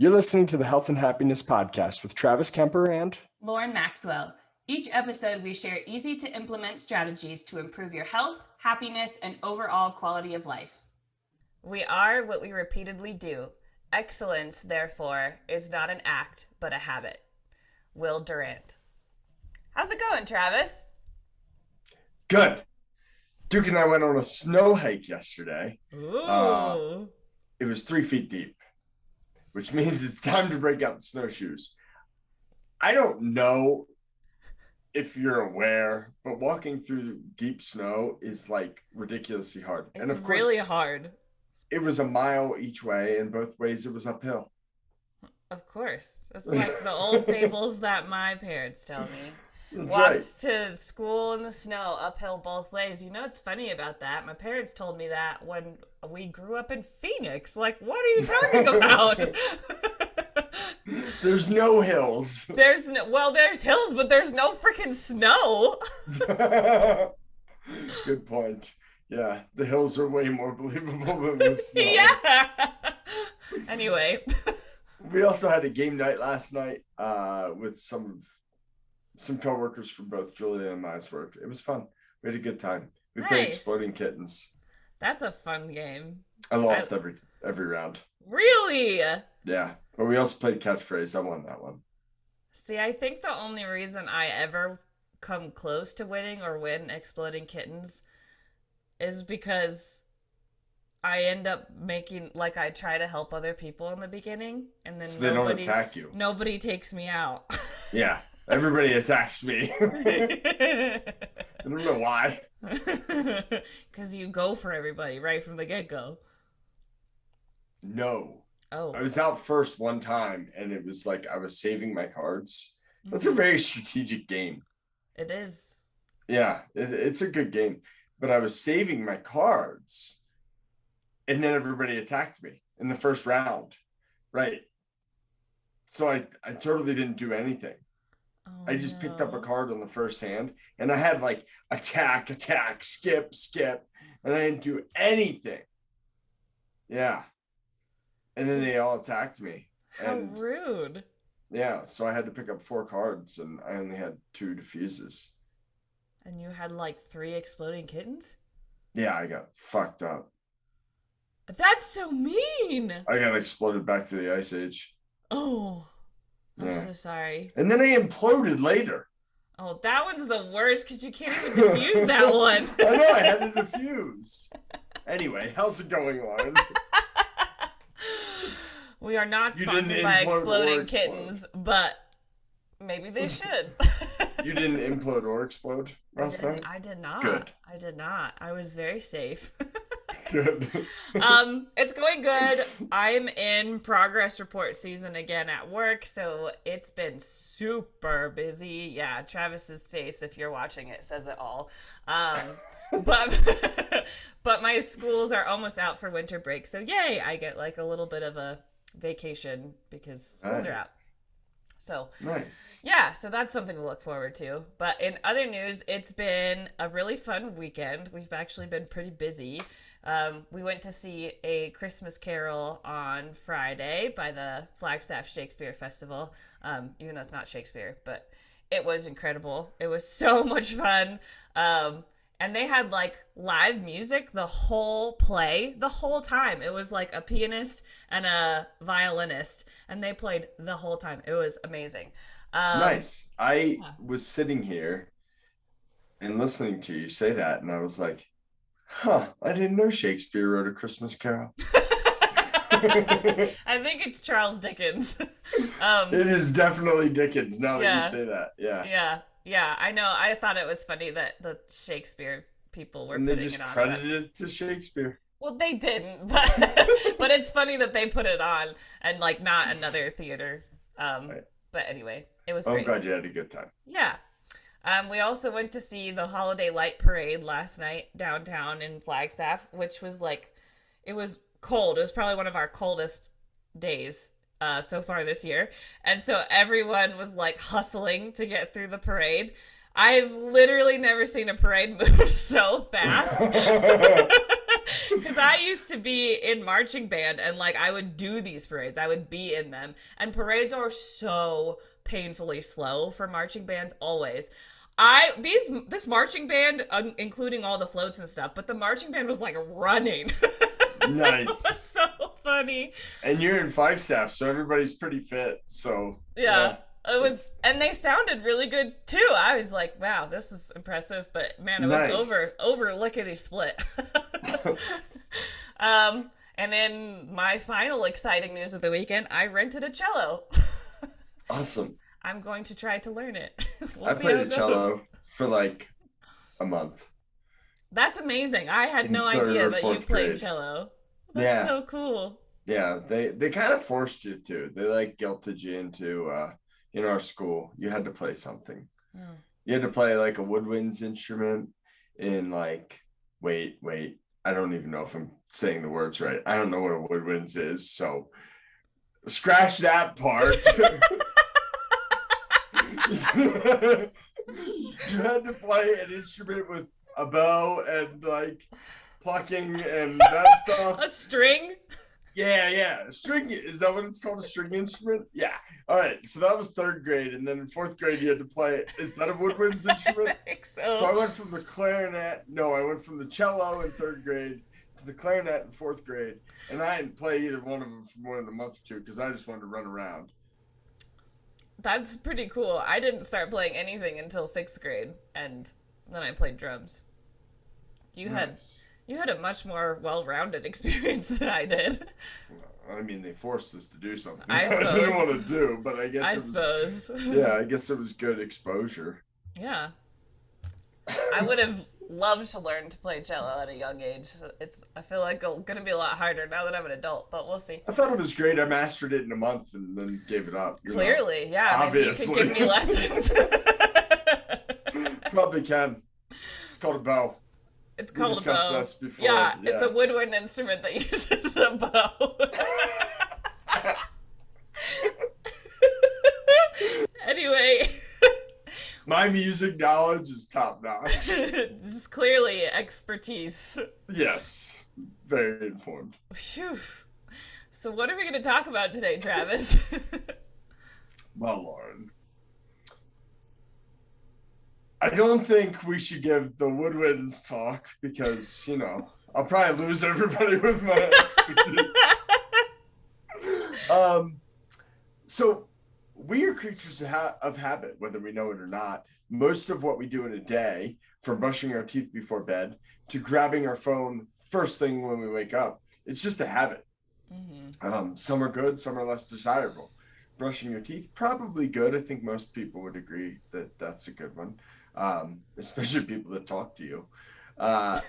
You're listening to the Health and Happiness Podcast with Travis Kemper and Lauren Maxwell. Each episode, we share easy to implement strategies to improve your health, happiness, and overall quality of life. We are what we repeatedly do. Excellence, therefore, is not an act, but a habit. Will Durant. How's it going, Travis? Good. Duke and I went on a snow hike yesterday. Ooh. It was 3 feet deep, which means it's time to break out the snowshoes. I don't know if you're aware, but walking through deep snow is like ridiculously hard. It's and of course, really hard. It was a mile each way, and both ways it was uphill. Of course. It's like the old fables that my parents tell me. That's Walked right. to school in the snow, uphill both ways. You know what's funny about that? My parents told me that when we grew up in Phoenix. Like, what are you talking about? There's no hills. There's hills, but there's no freaking snow. Good point. Yeah, the hills are way more believable than the snow. Yeah. Anyway. We also had a game night last night with some coworkers from both Julia and my work. It was fun. We had a good time. We played Exploding Kittens. That's a fun game. I lost every round. Really? Yeah, but we also played Catchphrase. I won that one. See, I think the only reason I ever come close to winning or win Exploding Kittens is because I end up making, like, I try to help other people in the beginning, and then so they don't attack you. Nobody takes me out. Yeah, everybody attacks me. I don't know why. Because you go for everybody right from the get-go. No. Oh. I was out first one time, and it was like I was saving my cards. That's a very strategic game. It is. Yeah, it's a good game. But I was saving my cards, and then everybody attacked me in the first round. Right. So I totally didn't do anything. Oh, I just picked up a card on the first hand, and I had like attack, skip, and I didn't do anything. Yeah. And then they all attacked me. How rude. Yeah, so I had to pick up 4 cards, and I only had 2 diffuses. And you had like 3 Exploding Kittens? Yeah, I got fucked up. That's so mean. I got exploded back to the Ice Age. Oh, I'm Yeah. so sorry. And then I imploded later. Oh, that one's the worst because you can't even defuse that one. I know, I had to defuse. Anyway, how's it going, Lauren? We are not You sponsored didn't by implode or Exploding explode. Kittens, but maybe they should. You didn't implode or explode last night? I did not. Good. I did not. I was very safe. Good. It's going good. I'm in progress report season again at work, so it's been super busy. Yeah, Travis's face, if you're watching it, says it all. But but my schools are almost out for winter break, so yay, I get like a little bit of a vacation because schools are out. So nice. Yeah, so that's something to look forward to. But in other news, it's been a really fun weekend. We've actually been pretty busy. We went to see A Christmas Carol on Friday by the Flagstaff Shakespeare Festival, even though it's not Shakespeare, but it was incredible. It was so much fun. And they had like live music the whole play, the whole time. It was like a pianist and a violinist, and they played the whole time. It was amazing. Nice. I was sitting here and listening to you say that, and I was like, huh, I didn't know Shakespeare wrote A Christmas Carol. I think it's Charles Dickens. It is definitely Dickens now that Yeah. you say that. Yeah. Yeah, I know. I thought it was funny that the Shakespeare people were And they putting just it on. credited it to Shakespeare. Well, they didn't, but but it's funny that they put it on and like not another theater. Right. But anyway, it was I'm great. glad you had a good time. Yeah. We also went to see the Holiday Light Parade last night downtown in Flagstaff, which was like, it was cold. It was probably one of our coldest days so far this year. And so everyone was like hustling to get through the parade. I've literally never seen a parade move so fast. Because I used to be in marching band and like I would do these parades. I would be in them. And parades are so painfully slow for marching bands always. This marching band, including all the floats and stuff, but the marching band was like running. It was Nice. so funny. And you're in Flagstaff, so everybody's pretty fit. So Yeah. yeah, It was, it's and they sounded really good too. I was like, wow, this is impressive. But man, it was nice. over lickety split. And in my final exciting news of the weekend, I rented a cello. Awesome. I'm going to try to learn it. We'll I see how played a it goes. cello for like a month That's amazing. I had in no third idea or that you fourth played grade. cello. That's Yeah, so cool. yeah. They kind of forced you to. They like guilted you into in our school. You had to play something. Oh. You had to play like a woodwinds instrument in like wait. I don't even know if I'm saying the words right. I don't know what a woodwinds is, so scratch that part. You had to play an instrument with a bow and like plucking and that stuff. A string? Yeah. String, is that what it's called? A string instrument? Yeah. All right. So that was third grade. And then in fourth grade, you had to play, is that a woodwinds I instrument? think So I so. went from the clarinet. No, I went from the cello in third grade to the clarinet in fourth grade. And I didn't play either one of them for more than a month or two because I just wanted to run around. That's pretty cool. I didn't start playing anything until sixth grade, and then I played drums. You had Nice. you had a much more well-rounded experience than I did. I mean, they forced us to do something I I didn't suppose. want to do, but I guess I it was, suppose. yeah, I guess it was good exposure. Yeah. I would have loved to learn to play cello at a young age. I feel like it's going to be a lot harder now that I'm an adult, but we'll see. I thought it was great. I mastered it in a month and then gave it up. Clearly, yeah, maybe you could Obviously. give me lessons. Probably can. It's called a bow. It's We called a discussed bow. this before. Yeah, it's Yeah. a woodwind instrument that uses a bow. Anyway, My music knowledge is top notch. just clearly expertise. Yes. Very informed. Phew. So, what are we going to talk about today, Travis? Well, Lauren, I don't think we should give the woodwinds talk because, I'll probably lose everybody with my expertise. So we are creatures of habit, whether we know it or not. Most of what we do in a day, from brushing our teeth before bed to grabbing our phone first thing when we wake up, it's just a habit. Some are good, some are less desirable. Brushing your teeth, probably good. I think most people would agree that that's a good one, especially people that talk to you. Uh,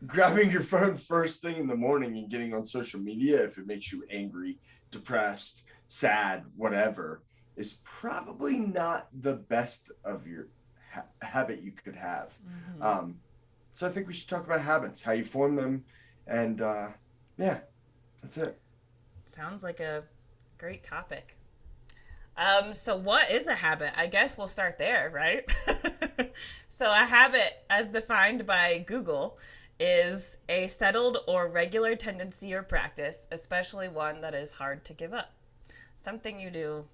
Grabbing your phone first thing in the morning and getting on social media, if it makes you angry, depressed, sad, whatever, is probably not the best of your habit you could have. So I think we should talk about habits, how you form them, and yeah, that's it. Sounds like a great topic. So what is a habit? I guess we'll start there, right? So a habit, as defined by Google, is a settled or regular tendency or practice, especially one that is hard to give up. Something you do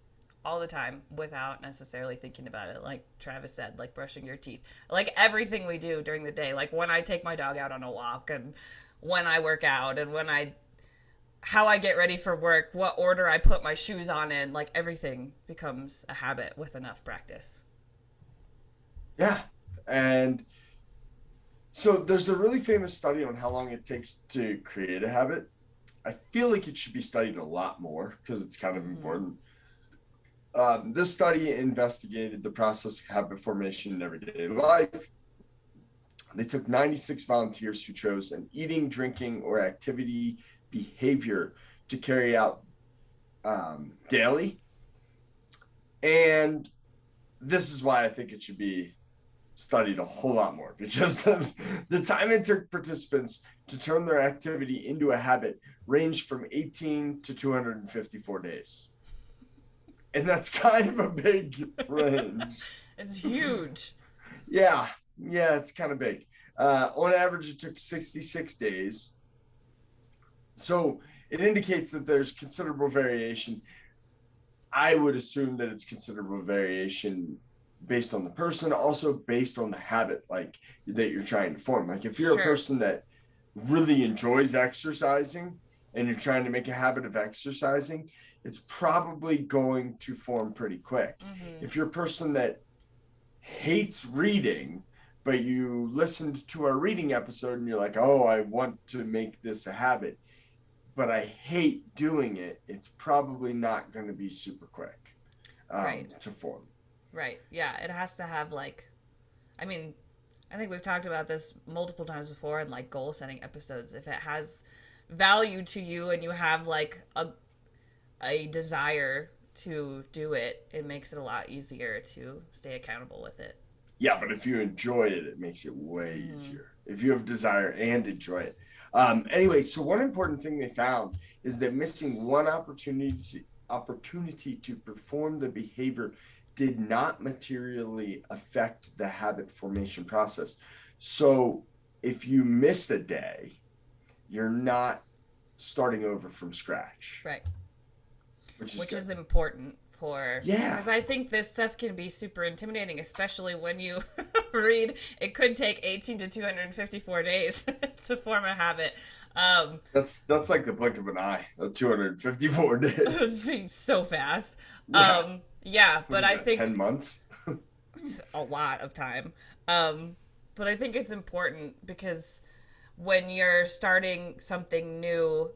all the time without necessarily thinking about it, like Travis said, like brushing your teeth, like everything we do during the day, like when I take my dog out on a walk, and when I work out, and how I get ready for work, what order I put my shoes on in, like everything becomes a habit with enough practice. Yeah. And so there's a really famous study on how long it takes to create a habit. I feel like it should be studied a lot more because it's kind of important. This study investigated the process of habit formation in everyday life. They took 96 volunteers who chose an eating, drinking, or activity behavior to carry out daily. And this is why I think it should be studied a whole lot more, because the time it took participants to turn their activity into a habit ranged from 18 to 254 days. And that's kind of a big range. It's huge. Yeah, it's kind of big. On average, it took 66 days So it indicates that there's considerable variation. I would assume that it's considerable variation based on the person, also based on the habit like that you're trying to form. Like if you're a Sure. person that really enjoys exercising and you're trying to make a habit of exercising, it's probably going to form pretty quick. Mm-hmm. If you're a person that hates reading, but you listened to our reading episode and you're like, oh, I want to make this a habit, but I hate doing it, it's probably not going to be super quick Right. to form. Right. Yeah. It has to have like, I mean, I think we've talked about this multiple times before in like goal setting episodes. If it has value to you and you have like a desire to do it, it makes it a lot easier to stay accountable with it. Yeah, but if you enjoy it, it makes it way Mm-hmm. easier. If you have desire and enjoy it. Anyway, so one important thing they found is that missing one opportunity to perform the behavior did not materially affect the habit formation process. So if you miss a day, you're not starting over from scratch, Right. which is Which good. is important for, Yeah, because I think this stuff can be super intimidating, especially when you read it could take 18 to 254 days to form a habit. Um, that's like the blink of an eye. 254 days. so fast. Yeah. Yeah, What but is I that, 10 think months? a lot of time. Um, but I think it's important because when you're starting something new,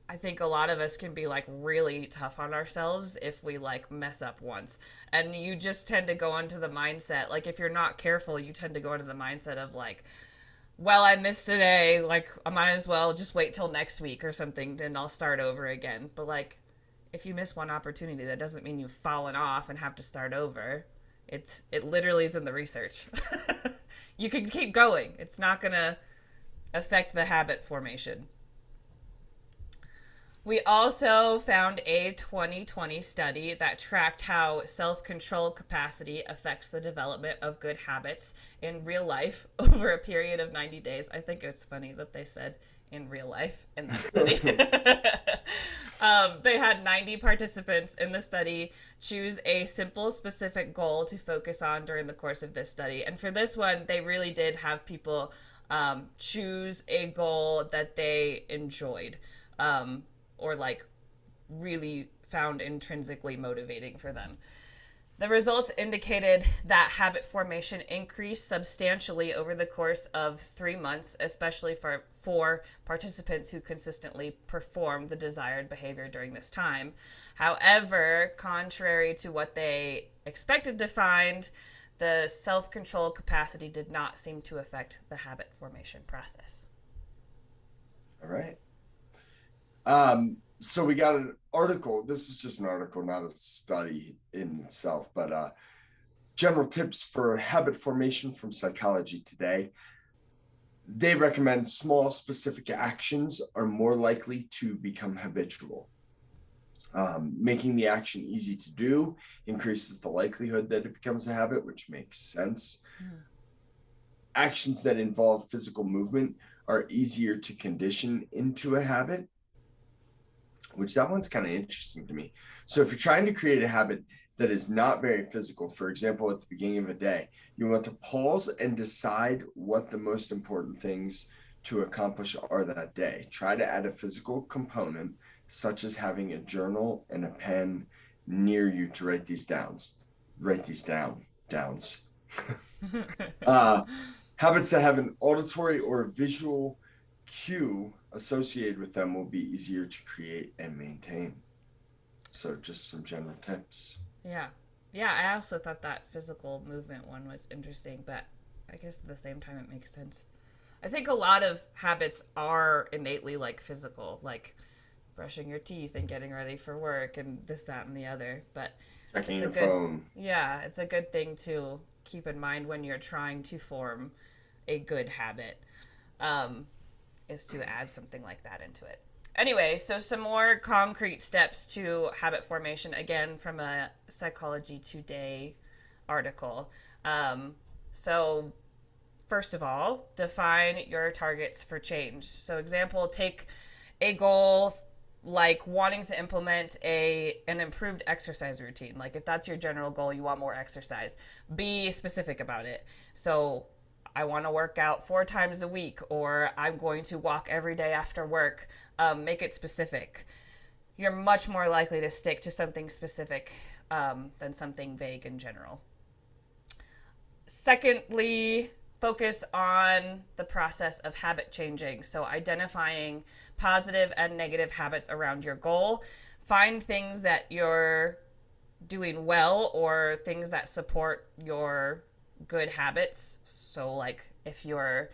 I think a lot of us can be like really tough on ourselves if we like mess up once. And you just tend to go into the mindset, like if you're not careful, you tend to go into the mindset of like, well, I missed today, like I might as well just wait till next week or something and I'll start over again. But like if you miss one opportunity, that doesn't mean you've fallen off and have to start over. It literally is in the research. You can keep going. It's not gonna affect the habit formation. We also found a 2020 study that tracked how self control capacity affects the development of good habits in real life over a period of 90 days. I think it's funny that they said in real life in that study. They had 90 participants in the study choose a simple, specific goal to focus on during the course of this study. And for this one, they really did have people choose a goal that they enjoyed. Or like really found intrinsically motivating for them. The results indicated that habit formation increased substantially over the course of 3 months, especially for participants who consistently performed the desired behavior during this time. However, contrary to what they expected to find, the self control capacity did not seem to affect the habit formation process. All right. So we got an article. This is just an article, not a study in itself, but general tips for habit formation from Psychology Today. They recommend small, specific actions are more likely to become habitual. Making the action easy to do increases the likelihood that it becomes a habit, which makes sense. Actions that involve physical movement are easier to condition into a habit, which that one's kind of interesting to me. So if you're trying to create a habit that is not very physical, for example, at the beginning of a day, you want to pause and decide what the most important things to accomplish are that day. Try to add a physical component, such as having a journal and a pen near you to write these downs. Write these downs. uh, Habits that have an auditory or visual cue associated with them will be easier to create and maintain. So just some general tips. Yeah. Yeah, I also thought that physical movement one was interesting, but I guess at the same time it makes sense. I think a lot of habits are innately like physical, like brushing your teeth and getting ready for work and this, that, and the other. But Checking it's a your good, phone. yeah, it's a good thing to keep in mind when you're trying to form a good habit, um, is to add something like that into it. Anyway, so some more concrete steps to habit formation, again, from a Psychology Today article. So, first of all, define your targets for change. So, example, take a goal like wanting to implement an improved exercise routine. Like if that's your general goal, you want more exercise, be specific about it. So I want to work out 4 times a week, or I'm going to walk every day after work. Make it specific. You're much more likely to stick to something specific than something vague in general. Secondly, focus on the process of habit changing. So, identifying positive and negative habits around your goal. Find things that you're doing well or things that support your good habits. So, like if you're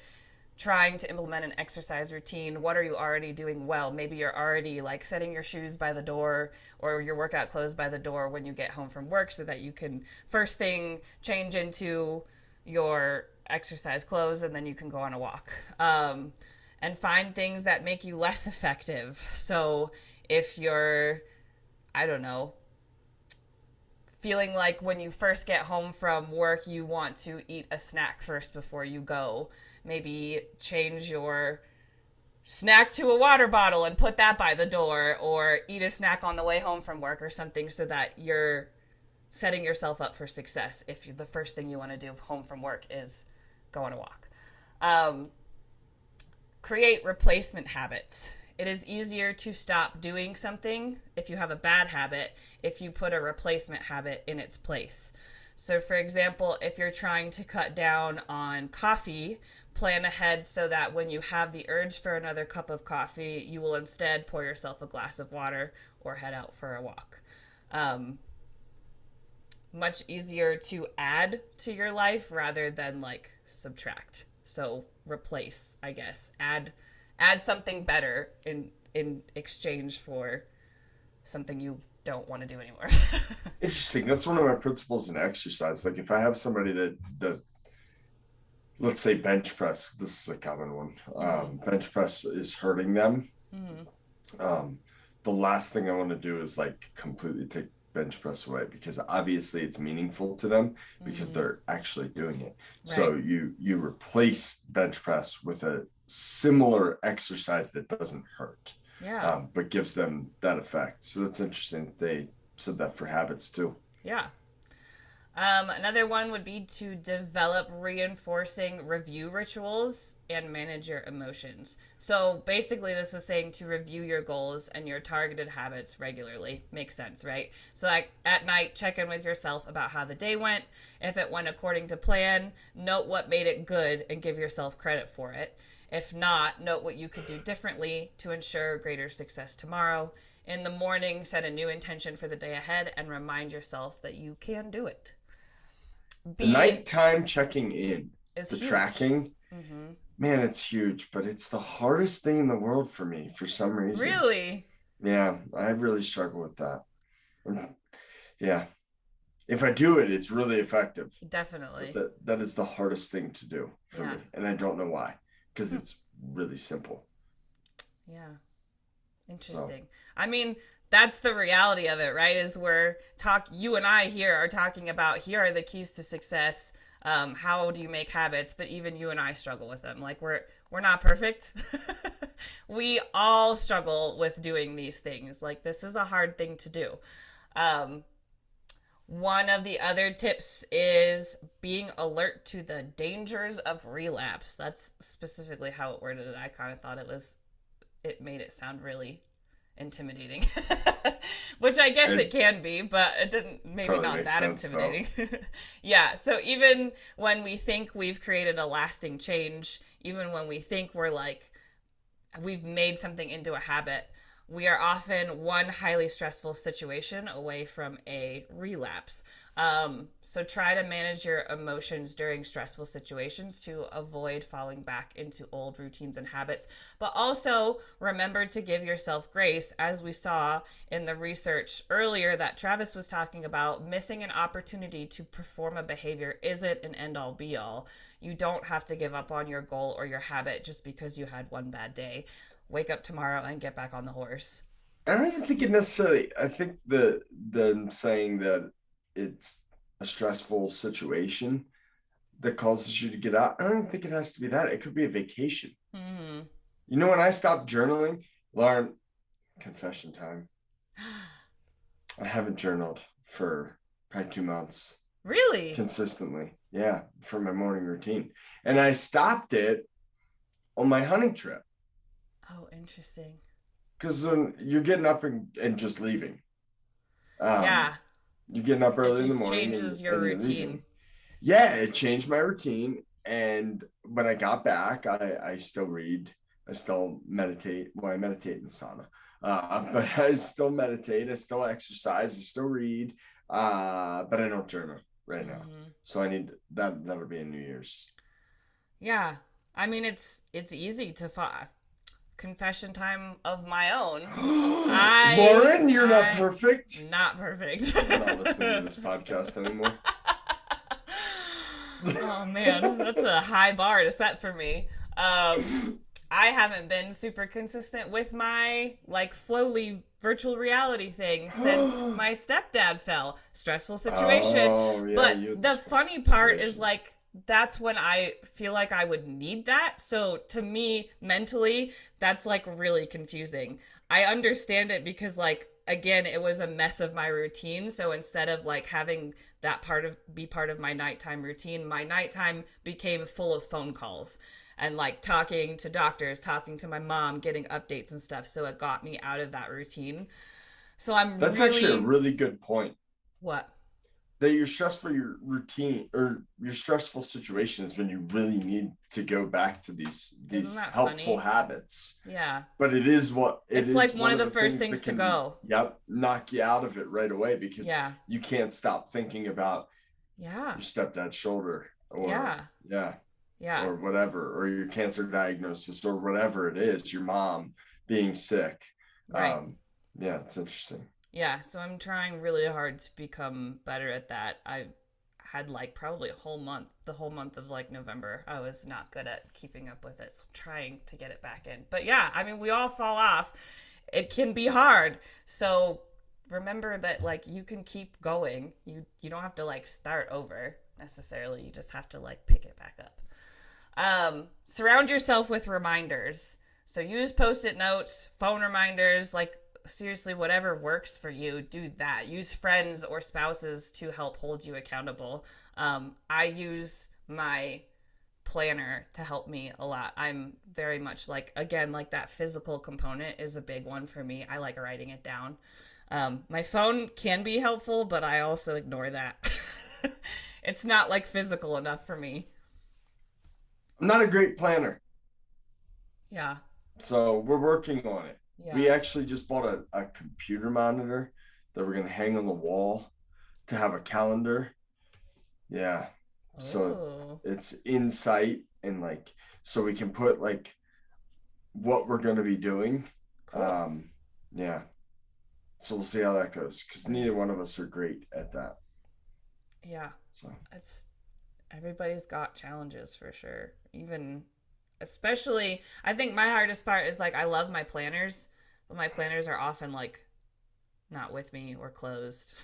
trying to implement an exercise routine, what are you already doing well? Maybe you're already like setting your shoes by the door or your workout clothes by the door when you get home from work so that you can first thing change into your exercise clothes and then you can go on a walk. And find things that make you less effective. So if you're, I don't know, feeling like when you first get home from work, you want to eat a snack first before you go. Maybe change your snack to a water bottle and put that by the door, or eat a snack on the way home from work or something so that you're setting yourself up for success if the first thing you want to do home from work is go on a walk. Um, Create replacement habits. It is easier to stop doing something if you have a bad habit if you put a replacement habit in its place. So, for example, if you're trying to cut down on coffee, plan ahead so that when you have the urge for another cup of coffee, you will instead pour yourself a glass of water or head out for a walk. Um, Much easier to add to your life rather than like subtract. So replace, I guess. Add something better in exchange for something you don't want to do anymore. Interesting. That's one of my principles in exercise. Like if I have somebody that let's say bench press, this is a common one. Bench press is hurting them. Mm-hmm. Um, the last thing I want to do is like completely take bench press away because obviously it's meaningful to them because Mm-hmm. they're actually doing it. Right. So you replace bench press with a similar exercise that doesn't hurt, Yeah. but gives them that effect. So that's interesting. They said that for habits too. Yeah. Another one would be to develop reinforcing review rituals and manage your emotions. So basically, this is saying to review your goals and your targeted habits regularly. Makes sense, right? So, like at night, check in with yourself about how the day went. If it went according to plan, note what made it good and give yourself credit for it. If not, note what you could do differently to ensure greater success tomorrow. In the morning, set a new intention for the day ahead and remind yourself that you can do it. The B nighttime checking in, is the huge. tracking, Mm-hmm. man, it's huge, but it's the hardest thing in the world for me for some reason. Really? Yeah, I really struggle with that. Yeah. If I do it, it's really effective. But Definitely. that is the hardest thing to do for Yeah. me. And I don't know why. Because Hmm. it's really simple. Yeah. So Interesting. I mean, that's the reality of it, right? Is you and I here are talking about here are the keys to success. How do you make habits? But even you and I struggle with them. Like we're not perfect. We all struggle with doing these things. Like this is a hard thing to do. Um, One of the other tips is being alert to the dangers of relapse. That's specifically how it worded it. I kind of thought it made it sound really intimidating, which I guess it it can be, but it didn't, maybe totally not makes that sense though. intimidating. Yeah, so even when we think we've created a lasting change, even when we think we've made something into a habit, we are often one highly stressful situation away from a relapse. So try to manage your emotions during stressful situations to avoid falling back into old routines and habits. But also remember to give yourself grace, as we saw in the research earlier that Travis was talking about. Missing an opportunity to perform a behavior isn't an end all be all. You don't have to give up on your goal or your habit just because you had one bad day. Wake up tomorrow and get back on the horse. I don't even think it necessarily I think the saying that it's a stressful situation that causes you to get out. I don't even think it has to be that. It could be a vacation. Hmm. You know, when I stopped journaling, Lauren, confession time. I haven't journaled for probably 2 months Really? consistently. Yeah, for my morning routine. And I stopped it on my hunting trip Oh, interesting. because when you're getting up and just leaving, um, Yeah, you're getting up it early in the just morning changes your and you're routine. leaving. Yeah, it changed my routine. And when I got back, I still read. I still meditate. Well, I meditate in the sauna. But I still meditate. I still exercise. I still read. But I don't journal right now. Hmm. So I need that. That'll be in New Year's. Yeah, I mean it's easy to confession time of my own. Lauren, you're not I perfect. not perfect. I'm not listening to this podcast anymore. Oh man, that's a high bar to set for me. I haven't been super consistent with my like Flowly virtual reality thing since my stepdad fell. Stressful situation. Oh yeah, But you had the this funny part is situation. like that's when I feel like I would need that. So to me, mentally, that's like really confusing. I understand it because like again, it was a mess of my routine. So instead of like having that part of be part of my nighttime routine, my nighttime became full of phone calls and like talking to doctors, talking to my mom, getting updates and stuff. So it got me out of that routine. So I'm That's actually a really really good point. what? That you're stressed for your routine or your stressful situations when you really need to go back to Isn't these that helpful funny? habits. Yeah. But it It's like is one one of of the the first things that things to can, go. yep, knock you out of it right away because Yeah. you can't stop thinking about Yeah. your stepdad's shoulder or Yeah. yeah, Yeah. or whatever, or your cancer diagnosis or whatever it is, your mom being sick. Right. Um, yeah, it's interesting. Yeah, so I'm trying really hard to become better at that. I had like probably a whole month, the whole month of like November. I was not good at keeping up with it. So I'm trying to get it back in. But yeah, I mean, we all fall off. It can be hard. So remember that like you can keep going. You don't have to like start over necessarily. You just have to like pick it back up. Surround yourself with reminders. So use post-it notes, phone reminders, like seriously, whatever works for you, do that. Use friends or spouses to help hold you accountable. I use my planner to help me a lot. I'm very much like, again, like that physical component is a big one for me. I like writing it down. My phone can be helpful, but I also ignore that. It's not like physical enough for me. I'm not a great planner. Yeah. So we're working on it. Yeah. We actually just bought a computer monitor that we're gonna hang on the wall to have a calendar. Yeah. So Oh, it's in sight and like so we can put like what we're gonna be doing. cool. Um yeah. So we'll see how that goes because neither one of us are great at that. Yeah. So It's everybody's got challenges for sure. Even especially I think my hardest part is like I love my planners, but my planners are often like not with me or closed.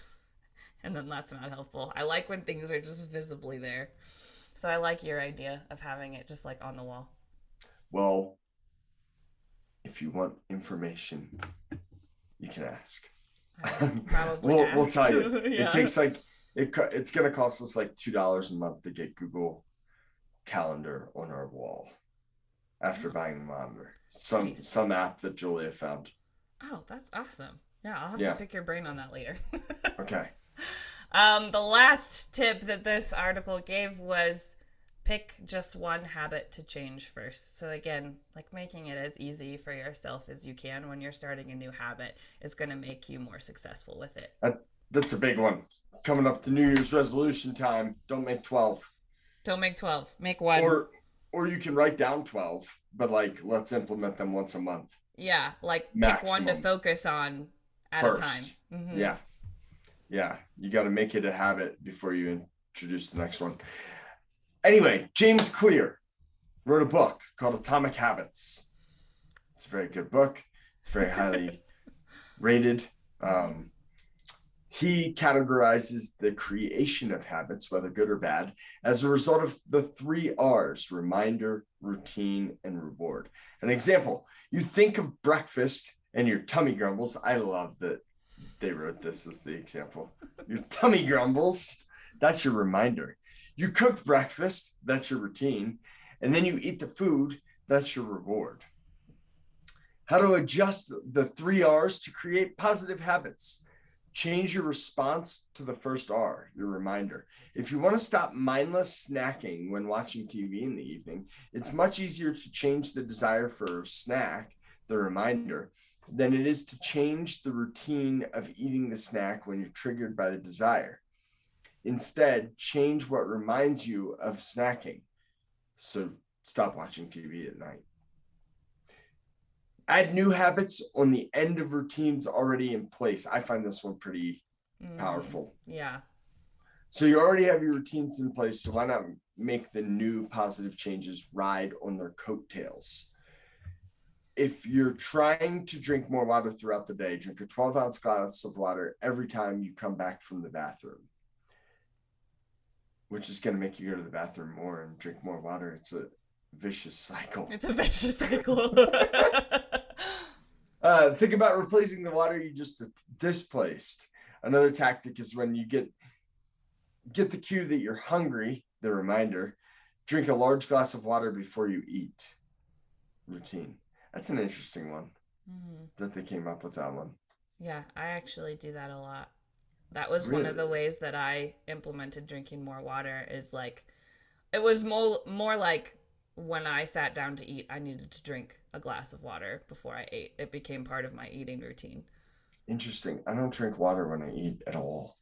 And then that's not helpful. I like when things are just visibly there. So I like your idea of having it just like on the wall. well, if you want information, you can ask. I will probably We'll ask. tell you. It Yeah. takes like it's gonna cost us like $2 a month to get Google Calendar on our wall after buying the monitor. Nice. Some app that Julia found. Oh, that's awesome. Yeah, I'll have to Yeah. pick your brain on that later. Okay. The last tip that this article gave was pick just one habit to change first. So again, like making it as easy for yourself as you can when you're starting a new habit is going to make you more successful with it. That's a big one. Coming up to New Year's resolution time. Don't make 12. Don't make 12, make one. Or you can write down 12, but like let's implement them once a month Yeah, like pick one to maximum focus on at a time. first. Mm-hmm. Yeah. Yeah. You got to make it a habit before you introduce the next one. Anyway, James Clear wrote a book called Atomic Habits. It's a very good book. It's very highly rated. He categorizes the creation of habits, whether good or bad, as a result of the 3 R's: reminder, routine, and reward. An example: you think of breakfast and your tummy grumbles. I love that they wrote this as the example. Your tummy grumbles, that's your reminder. You cooked breakfast, that's your routine. And then you eat the food, that's your reward. How to adjust the 3 R's to create positive habits. Change your response to the first R, your reminder. If you want to stop mindless snacking when watching TV in the evening, it's much easier to change the desire for a snack, the reminder, than it is to change the routine of eating the snack when you're triggered by the desire. Instead, change what reminds you of snacking. So stop watching TV at night. Add new habits on the end of routines already in place. I find this one pretty powerful. Yeah. So you already have your routines in place, so why not make the new positive changes ride on their coattails? If you're trying to drink more water throughout the day, drink a 12-ounce glass of water every time you come back from the bathroom, which is going to make you go to the bathroom more and drink more water. It's a vicious cycle. It's a vicious cycle. Think about replacing the water you just displaced. Another tactic is when you get the cue that you're hungry, the reminder, drink a large glass of water before you eat. Routine. That's an interesting one that they came up with that one. Yeah, I actually do that a lot. That was Really? one of the ways that I implemented drinking more water is like, it was more like when I sat down to eat, I needed to drink a glass of water before I ate. It became part of my eating routine. Interesting. I don't drink water when I eat at all.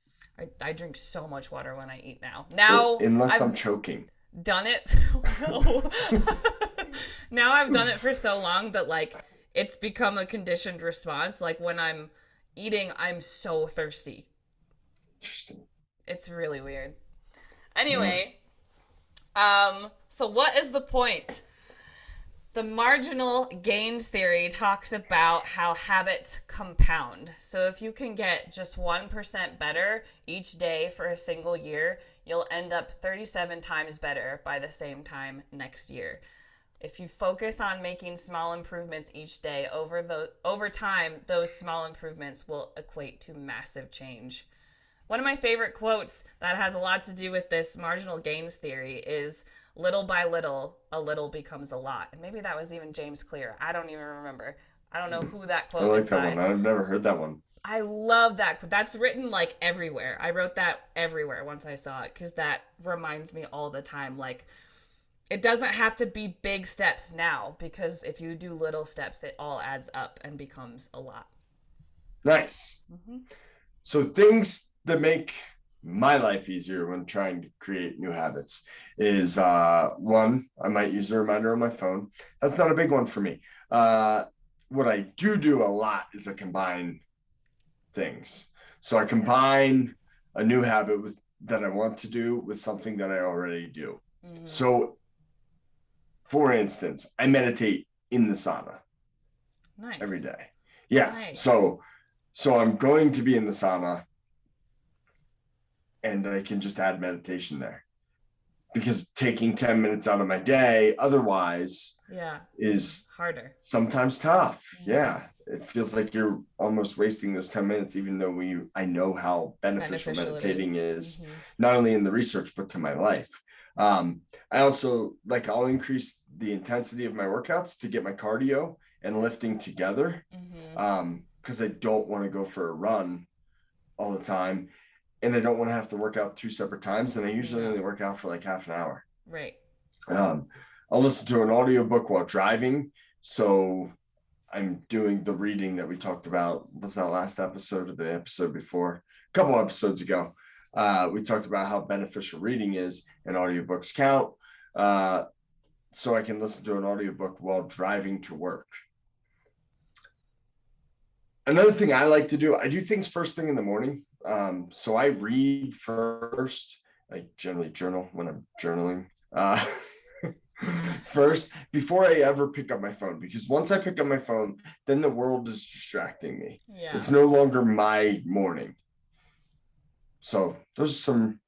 I drink so much water when I eat now. Now, unless I'm choking. Done it. No. Now I've done it for so long that like it's become a conditioned response. Like when I'm eating, I'm so thirsty. Interesting. It's really weird. Anyway, so what is the point? The marginal gains theory talks about how habits compound. So if you can get just 1% better each day for a single year, you'll end up 37 times better by the same time next year. If you focus on making small improvements each day, over time, those small improvements will equate to massive change. One of my favorite quotes that has a lot to do with this marginal gains theory is, little by little, a little becomes a lot. And maybe that was even James Clear. I don't even remember. I don't know who that quote is. I like that by. one. I've never heard that one. I love that. That's written like everywhere. I wrote that everywhere once I saw it because that reminds me all the time. Like, it doesn't have to be big steps now because if you do little steps, it all adds up and becomes a lot. Nice. So things that make my life easier when trying to create new habits is one, I might use a reminder on my phone. That's not a big one for me. What I do a lot is I combine things. So I combine a new habit that I want to do with something that I already do. So for instance, I meditate in the sauna. Nice. Every day. Yeah. Nice. So I'm going to be in the sauna and I can just add meditation there because taking 10 minutes out of my day otherwise is harder. Sometimes tough. Yeah. It feels like you're almost wasting those 10 minutes, even though I know how beneficial meditating is, not only in the research, but to my life. I also I'll increase the intensity of my workouts to get my cardio and lifting together. Because I don't want to go for a run all the time. And I don't want to have to work out 2 separate times. And I usually only work out for like half an hour. Right. I'll listen to an audiobook while driving. So I'm doing the reading that we talked about. Was that last episode or the episode before? A couple episodes ago. We talked about how beneficial reading is and audiobooks count. So I can listen to an audiobook while driving to work. Another thing I like to do, I do things first thing in the morning. So I read first. I generally journal when I'm journaling. First, before I ever pick up my phone, because once I pick up my phone, then the world is distracting me. Yeah. It's no longer my morning. So those are some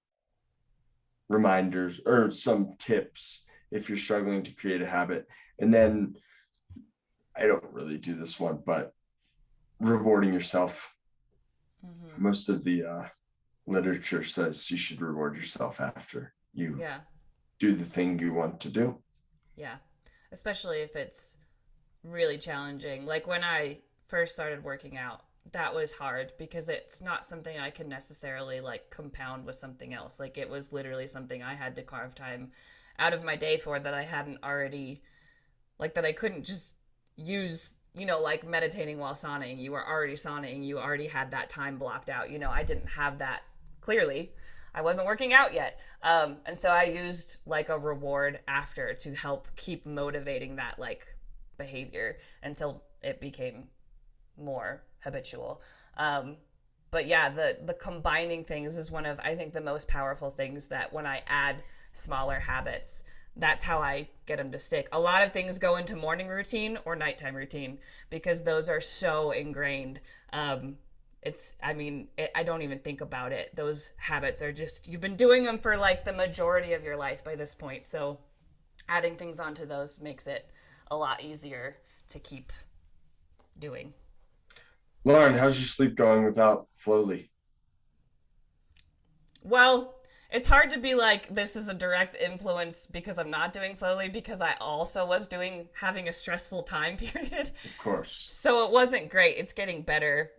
reminders or some tips if you're struggling to create a habit. And then I don't really do this one, but rewarding yourself. Most of the literature says you should reward yourself after you do the thing you want to do. Yeah. Especially if it's really challenging. Like when I first started working out, that was hard because it's not something I could necessarily like compound with something else. Like it was literally something I had to carve time out of my day for that I hadn't already, like that I couldn't just use, you know, like meditating while sauning. You were already sauning, you already had that time blocked out. You know, I didn't have that clearly. I wasn't working out yet. And so I used like a reward after to help keep motivating that like behavior until it became more habitual. But yeah, the combining things is one of, I think, the most powerful things that when I add smaller habits, that's how I get them to stick. A lot of things go into morning routine or nighttime routine because those are so ingrained. I don't even think about it. Those habits are just, you've been doing them for like the majority of your life by this point. So adding things onto those makes it a lot easier to keep doing. Lauren, how's your sleep going without Flowly? Well, it's hard to be like, this is a direct influence because I'm not doing Flowly because I also was having a stressful time period. Of course. So it wasn't great. It's getting better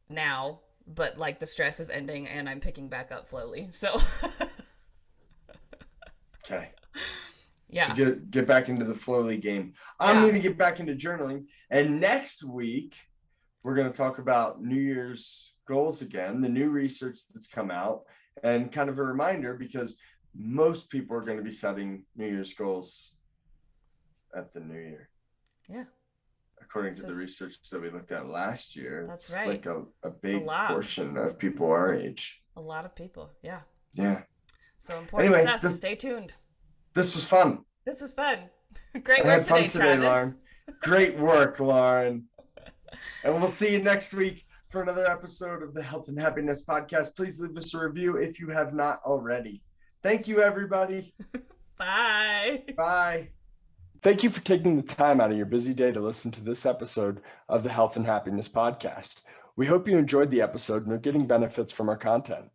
now, but like the stress is ending and I'm picking back up Flowly. So okay. Yeah. So get back into the Flowly game. I'm going to get back into journaling. And next week, we're going to talk about New Year's goals again, the new research that's come out, and kind of a reminder because most people are going to be setting New Year's goals at the new year. Yeah. According to the research that we looked at last year, that's it's right. like a big portion of people our age. A lot of people. Yeah. Yeah. So important anyway, stuff. Stay tuned. This was fun. This was fun. Great work today, Travis. Lauren. Great work, Lauren. And we'll see you next week for another episode of the Health and Happiness Podcast. Please leave us a review if you have not already. Thank you, everybody. Bye. Bye. Thank you for taking the time out of your busy day to listen to this episode of the Health and Happiness Podcast. We hope you enjoyed the episode and are getting benefits from our content.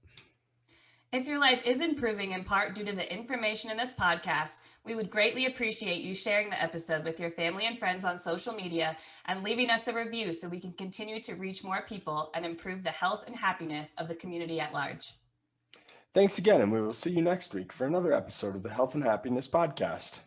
If your life is improving in part due to the information in this podcast, we would greatly appreciate you sharing the episode with your family and friends on social media and leaving us a review so we can continue to reach more people and improve the health and happiness of the community at large. Thanks again, and we will see you next week for another episode of the Health and Happiness Podcast.